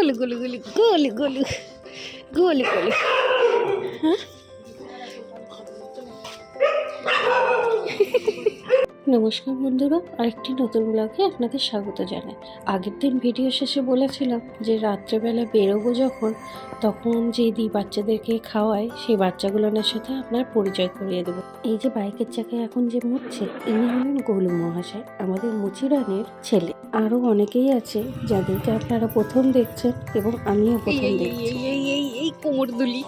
গোলু গোলু গোলু গোলু গোলু গোলু গোলু। হ্যাঁ, নমস্কার বন্ধুরা, আরেকটি নতুন ব্লগে আপনাদের স্বাগত জানাই। আগের দিন ভিডিও শেষে বলেছিলাম যে রাত্রেবেলা বেরোবো যখন, তখন যে দিই বাচ্চাদেরকে খাওয়ায়, সেই বাচ্চাগুলোর সাথে আপনার পরিচয় করিয়ে দেবো। এই যে বাইকের চাকায় এখন যে মুছছে, ইনি হলেন গোলু মহাশয়, আমাদের মুচিরানের ছেলে। আরও অনেকেই আছে যাদেরকে আপনারা প্রথম দেখছেন এবং আমিও প্রথম দেখছি। এই কোমর দুলি।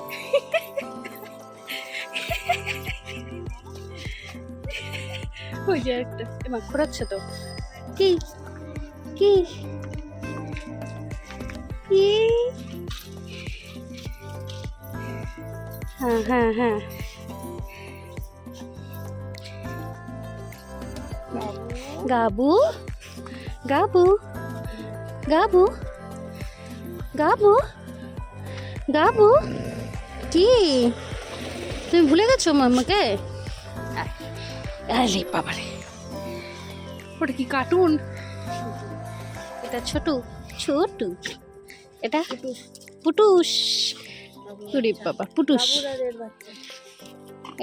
ওই যে একটা এবার ঘোরাচ্ছে তো। কি কি হ্যাঁ হ্যাঁ হ্যাঁ, গাবু গাবু গাবু গাবু গাবু। কি তুমি ভুলে গেছো মাম্মাকে? আরে বাবারে, ওটা কি কার্টুন? এটা ছোটু ছোটু, এটা পুটুস। ওরে বাবা, পুটুস।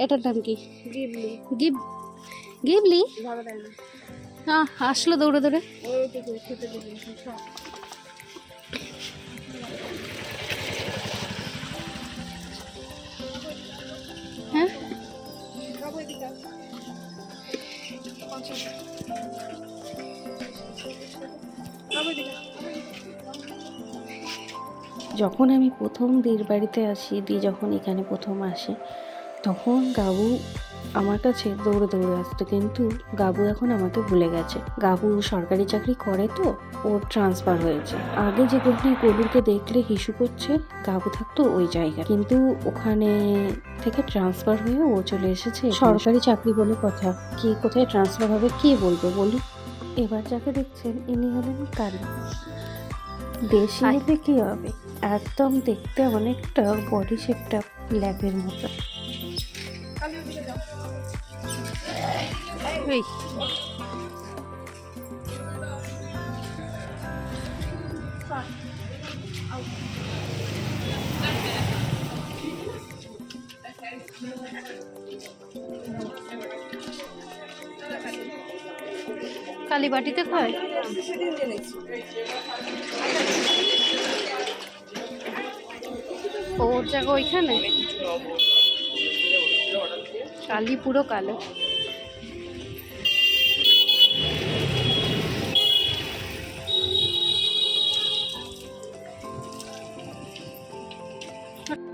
এটার নাম কি? গিবলি। আসলো দৌড়ে দৌড়ে। হ্যাঁ, যখন আমি প্রথম দির বাড়িতে আসি, যখন এখানে প্রথম আসে, তখন গাবু আমার কাছে দৌড়ে দৌড়ে আসতো, কিন্তু গাবু এখন আমাকে ভুলে গেছে। গাবু সরকারি চাকরি করে তো, ওর ট্রান্সফার হয়েছে। আগে যেখানে গলুকে দেখলে হিসু করছে, গাবু থাকতো ওই জায়গা, কিন্তু ওখানে থেকে ট্রান্সফার হয়ে ও চলে এসেছে। সরকারি চাকরি বলে কথা, কি কোথায় ট্রান্সফার হবে কে বলবে বলুন? এবার যাকে দেখছেন ইনি হলেন কালী। বেশি হলে কি হবে, একদম দেখতে অনেকটা বডি শেপটা ল্যাবের মতো। কালীবাটিতে খায়, ওর জায়গা ওইখানে। কালি পুরো কালো।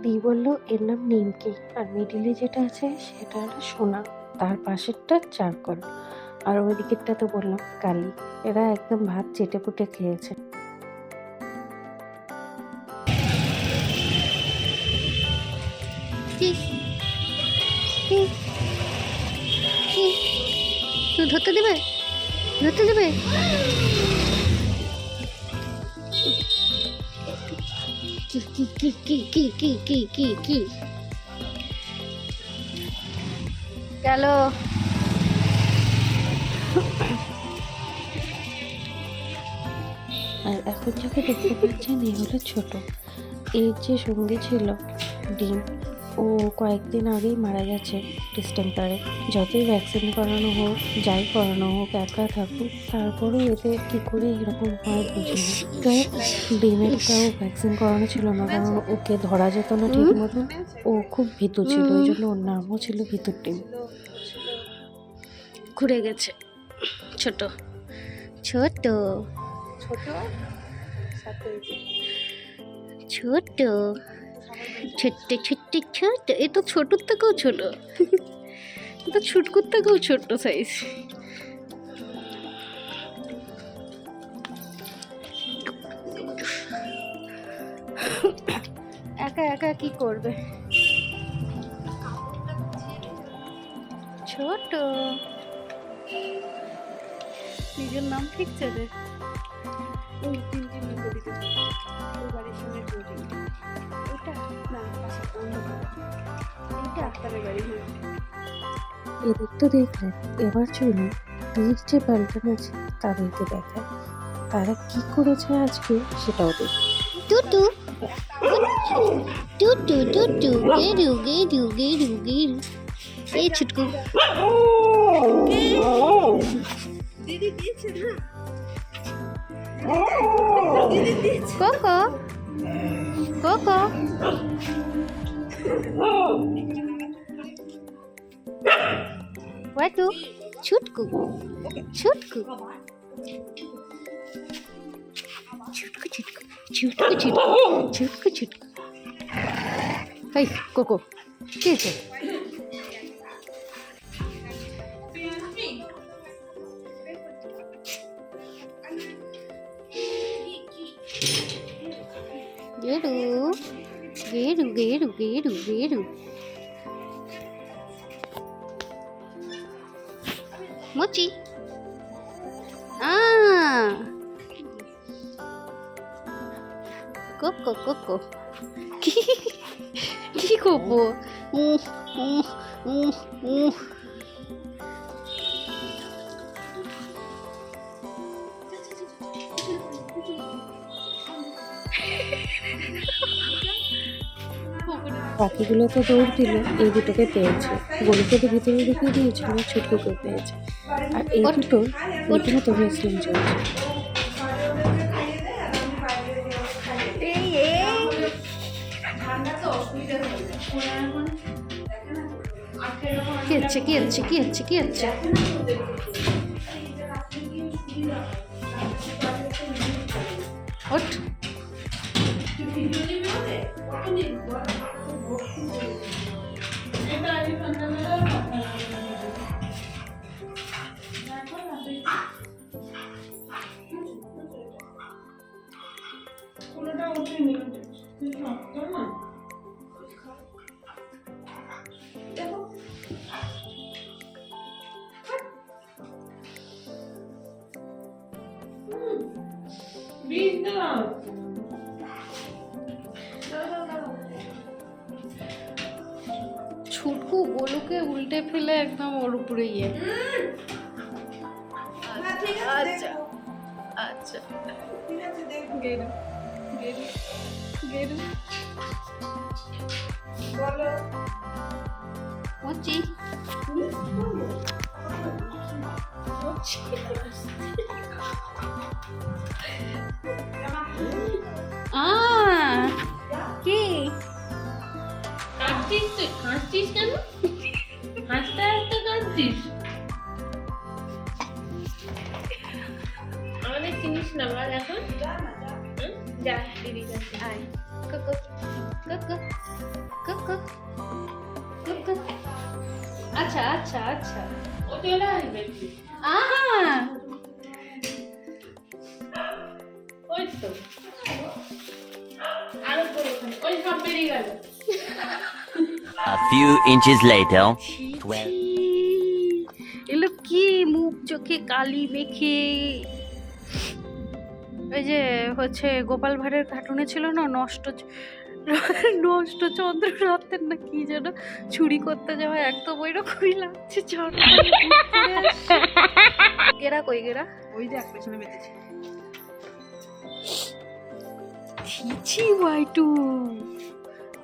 দি বললো এর নাম নিমকি, আর মিডিলে যেটা আছে সেটা হলো সোনা, তার পাশেরটা চারকোল, আর ওই দিকেরটা তো বললাম কালি। এরা একদম ভাত চেটে পুটে খেয়েছে। ধরতে দেবে, ধরতে দেবে। কি কি কি কি কি কি কি কি কি গেল? আর এখন যাকে দেখতে পাচ্ছেন এই হলো ছোট। এর যে সঙ্গী ছিল ডিম, ও কয়েকদিন আগেই মারা গেছে ডিস্টেম্পারে। যতই ভ্যাকসিন করানো হোক, যাই করানো হোক, একা থাকুক, তারপরেও এদের কী করে এরকম হয় বুঝিনি। তো ডিমেরটাও ভ্যাকসিন করানো ছিল না, কারণ ওকে ধরা যেত না ঠিক মতো। ও খুব ভীতু ছিল, ওই জন্য ওর নামও ছিল ভিতুর ডিম। ঘুরে গেছে ছোট ছোট ছোট ছোট ছোট্ট ছোট্ট ছোট। এ তো ছোটোর থেকেও ছোট, এ তো ছুটকুর থেকেও ছোট্ট সাইজ। একা একা কি করবে? ছোট, নিজের নাম ঠিক ছেড়ে ওই তিন তিন গলিতে ওই বাড়ির সামনে ওইটা না, এইটা আক্তারের বাড়ি। এদের তো দেখলেন, এবার চলুন বীর যে পাল্টান আছে তাদেরকে দেখায়, তারা কি করেছে আজকে সেটাও দেখ। টুটু টুটু টুটু গেরু গেরু গেরু গেরু। এই ছুটকু দিদি দিয়েছে না কোকো কোকো। ওয়াটু ছুটকু ছুটকু ছুটকু ছুটকু ছুটকু ছুটকু ছুটকু ছুটকু। এই কোকো কি হয়েছে? গেরু গেরু গেরু গেরু গেরু। মোচি কোকো কোকো কি করবো? বাকিগুলো তো দৌড় দিল, এই দুটোকে পেয়েছে। গলিকে তো ভিতরে ঢুকিয়ে দিয়েছিল, ছুটকুকে পেয়েছে। আর এই দুটো রীতিমতো রেসলিং চলছে। কি হচ্ছে কি হচ্ছে কি হচ্ছে কি হচ্ছে? ওঠ ছুটকু গোলুকে উল্টে ফেলে একদম ওর উপরে ইয়ে। আচ্ছা আচ্ছা গেরু গেরু গেরু বলো মোচি কি কাঁদছিস তুই? হাসছিস কেন? হাসতে হাসতে কাঁদছিস? আমাদের চিনিস না বল এখন? যা দিদি কাছে আয় কোকো কোকো কোকো কোকো। আচ্ছা আচ্ছা আচ্ছা ও চলে আসবে। ওই তো আরো করে ওখানে ওই সব বেরিয়ে গেল। A few inches later. এলো কি মুখ চোখে কালি মেখে। ওই যে হচ্ছে গোপাল ভাঁড়ের কার্টুনে ছিল না, নষ্ট নষ্ট চন্দ্র রাতের না কি যেন চুরি করতে যাওয়া, একদম ওই রকমই লাগছে। গেরা কই গেরা? ওই দেখ পেছনে বেঁধেছে। ছিছি ওয়াই টু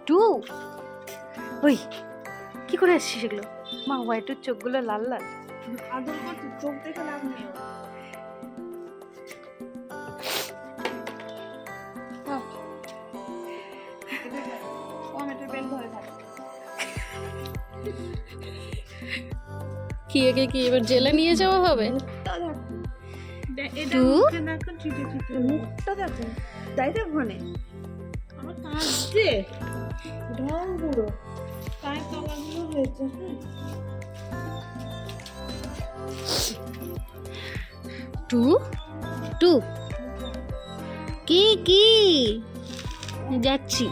টু। ওই কি করে আসছিস এগুলো? মা ওয়াই টুর চোখগুলো লাল লাল। আদর করতে চোখ দেখে লাভ নেই। কি একে কি এবার জেলে নিয়ে যাওয়া হবে? টু মুখটা দেখো, তাই দেখ ওখানে আমার কাঁদছে ঢং পুরো, তাই তলাগুলো হয়েছে। টু টু কি কি যাচ্ছি।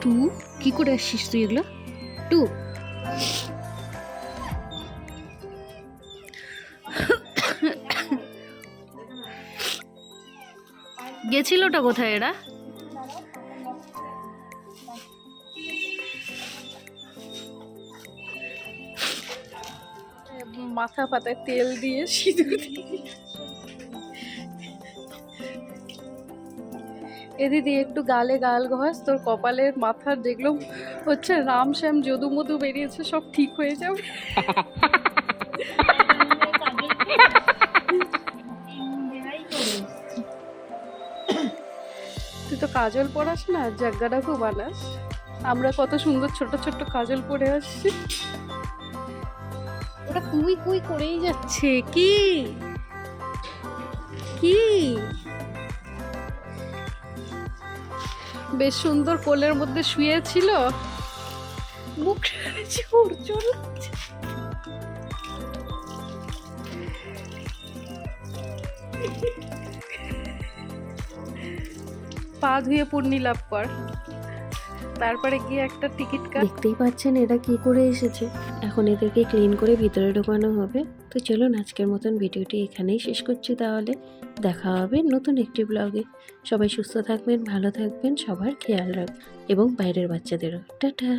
টু কি করে আসছিস তুই এগুলো? টু গেছিলটা কোথায় এরা? মাথা পাতায় তেল দিয়ে সিঁদুর দিয়ে। এ দিদি একটু গালে গাল ঘষ, তোর কপালের মাথার যেগুলো হচ্ছে রাম শ্যাম যদু মধু বেরিয়েছে সব ঠিক হয়ে যাবে। তুই তো কাজল পরাস না, জাগ্গাটাকেও বানাস। আমরা কত সুন্দর ছোট ছোট কাজল পরে আসছি। ওটা কুই কুই করেই যাচ্ছে। কি কি বেশ সুন্দর কোলের মধ্যে শুয়েছিল, মুখ জোর জোর লাগছে। পা ধুয়ে পূর্ণি লাভ কর, তারপরে গিয়ে একটা টিকিট কাট। দেখতেই পাচ্ছেন এরা কি করে এসেছে, এখন এদেরকে ক্লিন করে ভিতরে ঢোকানো হবে। তো চলুন আজকের মতন ভিডিওটি এখানেই শেষ করছি, তাহলে দেখা হবে নতুন একটি ব্লগে। সবাই সুস্থ থাকবেন, ভালো থাকবেন, সবার খেয়াল রাখবেন এবং বাইরের বাচ্চাদেরও। টাটা।